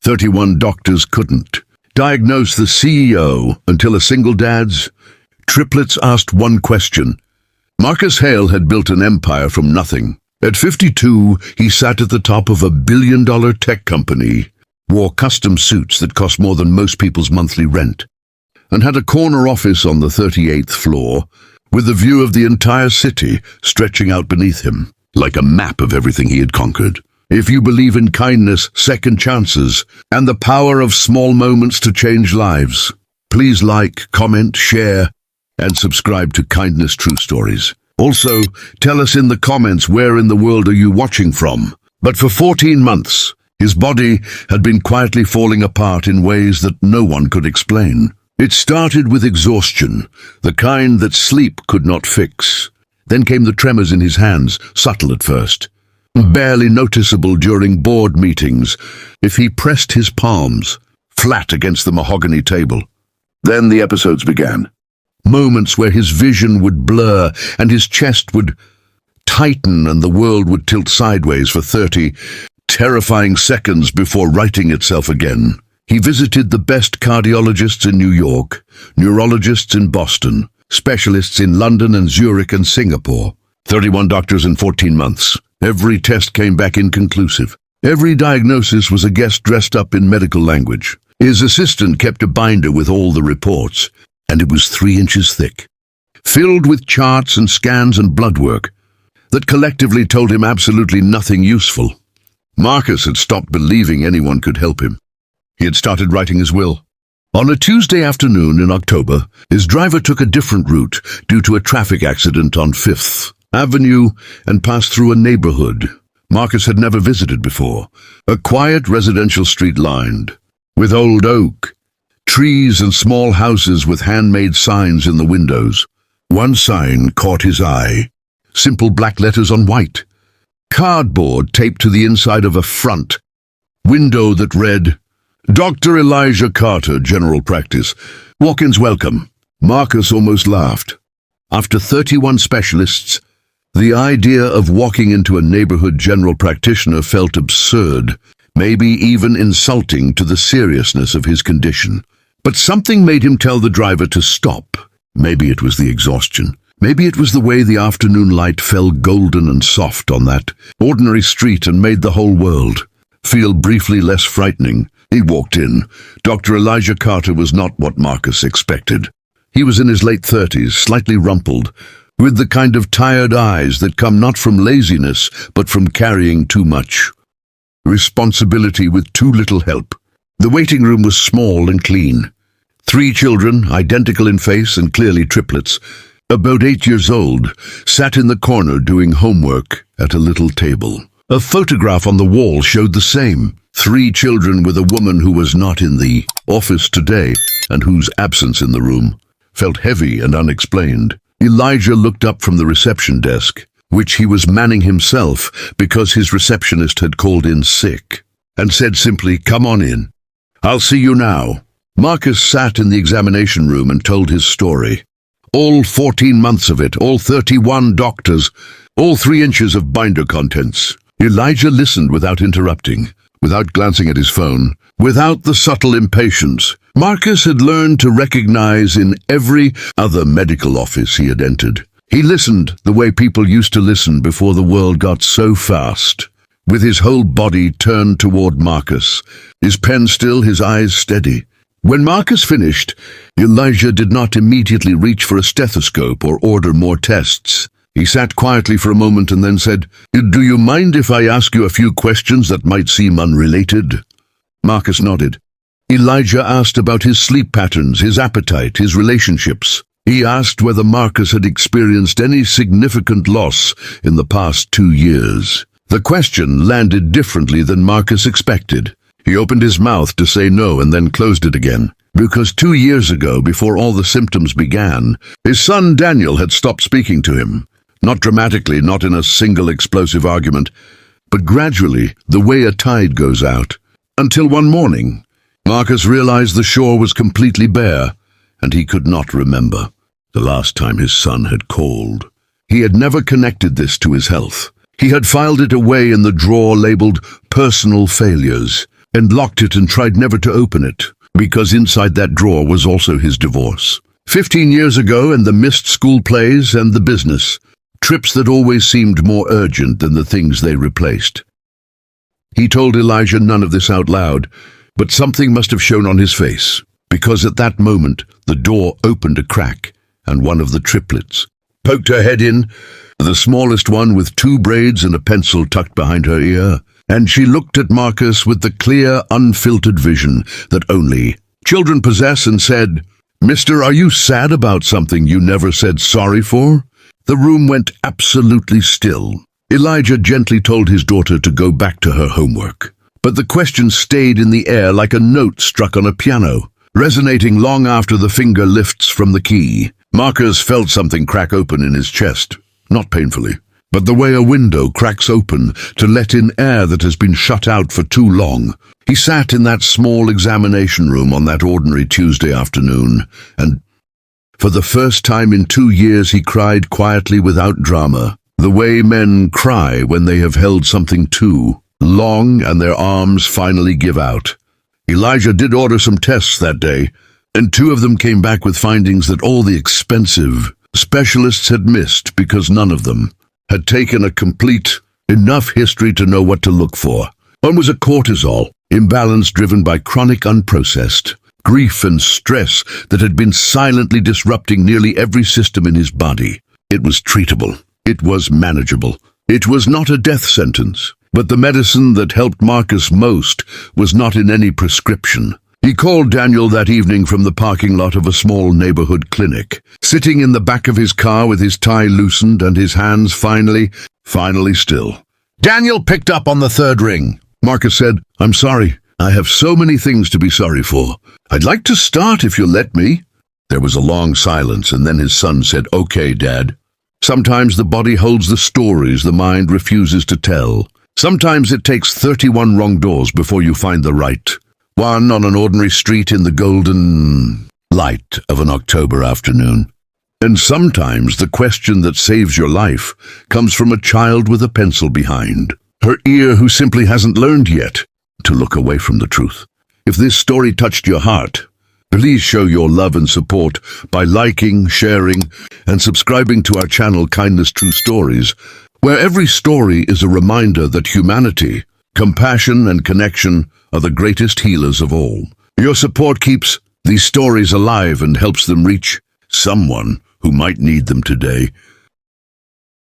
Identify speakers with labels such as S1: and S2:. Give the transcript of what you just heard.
S1: 31 doctors couldn't. Diagnose the CEO until a single dad's. Triplets asked one question. Marcus Hale had built an empire from nothing. At 52, he sat at the top of a billion-dollar tech company, wore custom suits that cost more than most people's monthly rent, and had a corner office on the 38th floor, with a view of the entire city stretching out beneath him, like a map of everything he had conquered. If you believe in kindness, second chances, and the power of small moments to change lives, please like, comment, share, and subscribe to Kindness True Stories. Also, tell us in the comments where in the world are you watching from. But for 14 months, his body had been quietly falling apart in ways that no one could explain. It started with exhaustion, the kind that sleep could not fix. Then came the tremors in his hands, subtle at first, barely noticeable during board meetings, if he pressed his palms flat against the mahogany table. Then the episodes began. Moments where his vision would blur and his chest would tighten and the world would tilt sideways for 30 terrifying seconds before righting itself again. He visited the best cardiologists in New York, neurologists in Boston, specialists in London and Zurich and Singapore. 31 doctors in 14 months. Every test came back inconclusive. Every diagnosis was a guest dressed up in medical language. His assistant kept a binder with all the reports, and it was 3 inches thick, filled with charts and scans and blood work that collectively told him absolutely nothing useful. Marcus had stopped believing anyone could help him. He had started writing his will. On a Tuesday afternoon in October, his driver took a different route due to a traffic accident on 5th Avenue and passed through a neighborhood Marcus had never visited before, a quiet residential street lined with old oak, trees and small houses with handmade signs in the windows. One sign caught his eye. Simple black letters on white. Cardboard taped to the inside of a front window that read, Dr. Elijah Carter, General Practice. Walk-ins welcome. Marcus almost laughed. After 31 specialists, the idea of walking into a neighborhood general practitioner felt absurd, maybe even insulting to the seriousness of his condition. But something made him tell the driver to stop. Maybe it was the exhaustion. Maybe it was the way the afternoon light fell golden and soft on that ordinary street and made the whole world feel briefly less frightening. He walked in. Dr. Elijah Carter was not what Marcus expected. He was in his late 30s, slightly rumpled, with the kind of tired eyes that come not from laziness, but from carrying too much responsibility with too little help. The waiting room was small and clean. 3 children, identical in face and clearly triplets, about 8 years old, sat in the corner doing homework at a little table. A photograph on the wall showed the same. 3 children with a woman who was not in the office today and whose absence in the room felt heavy and unexplained. Elijah looked up from the reception desk, which he was manning himself because his receptionist had called in sick, and said simply, "Come on in. I'll see you now." Marcus sat in the examination room and told his story. All 14 months of it, all 31 doctors, all 3 inches of binder contents. Elijah listened without interrupting, without glancing at his phone, without the subtle impatience Marcus had learned to recognize in every other medical office he had entered. He listened the way people used to listen before the world got so fast, with his whole body turned toward Marcus, his pen still, his eyes steady. When Marcus finished, Elijah did not immediately reach for a stethoscope or order more tests. He sat quietly for a moment and then said, "Do you mind if I ask you a few questions that might seem unrelated?" Marcus nodded. Elijah asked about his sleep patterns, his appetite, his relationships. He asked whether Marcus had experienced any significant loss in the past 2 years. The question landed differently than Marcus expected. He opened his mouth to say no and then closed it again, because 2 years ago, before all the symptoms began, his son Daniel had stopped speaking to him. Not dramatically, not in a single explosive argument, but gradually, the way a tide goes out. Until one morning, Marcus realized the shore was completely bare, and he could not remember the last time his son had called. He had never connected this to his health. He had filed it away in the drawer labeled personal failures. and locked it and tried never to open it, because inside that drawer was also his divorce. 15 years ago, and the missed school plays and the business, trips that always seemed more urgent than the things they replaced. He told Elijah none of this out loud, but something must have shown on his face, because at that moment the door opened a crack, and one of the triplets poked her head in, the smallest one with 2 braids and a pencil tucked behind her ear, and she looked at Marcus with the clear, unfiltered vision that only children possess and said, "Mister, are you sad about something you never said sorry for?" The room went absolutely still. Elijah gently told his daughter to go back to her homework, but the question stayed in the air like a note struck on a piano, resonating long after the finger lifts from the key. Marcus felt something crack open in his chest, not painfully, but the way a window cracks open to let in air that has been shut out for too long. He sat in that small examination room on that ordinary Tuesday afternoon, and for the first time in 2 years he cried quietly without drama, the way men cry when they have held something too long and their arms finally give out. Elijah did order some tests that day, and 2 of them came back with findings that all the expensive specialists had missed because none of them had taken a complete enough history to know what to look for. One was a cortisol imbalance driven by chronic unprocessed grief and stress that had been silently disrupting nearly every system in his body. It was treatable. It was manageable. It was not a death sentence. But the medicine that helped Marcus most was not in any prescription. He called Daniel that evening from the parking lot of a small neighborhood clinic, sitting in the back of his car with his tie loosened and his hands finally still. Daniel picked up on the 3rd ring. Marcus said, "I'm sorry. I have so many things to be sorry for. I'd like to start if you'll let me." There was a long silence, and then his son said, "Okay, Dad. Sometimes the body holds the stories the mind refuses to tell. Sometimes it takes 31 wrong doors before you find the right one on an ordinary street in the golden light of an October afternoon. And sometimes the question that saves your life comes from a child with a pencil behind her ear who simply hasn't learned yet to look away from the truth." If this story touched your heart, please show your love and support by liking, sharing, and subscribing to our channel Kindness True Stories, where every story is a reminder that humanity, compassion, and connection are the greatest healers of all. Your support keeps these stories alive and helps them reach someone who might need them today.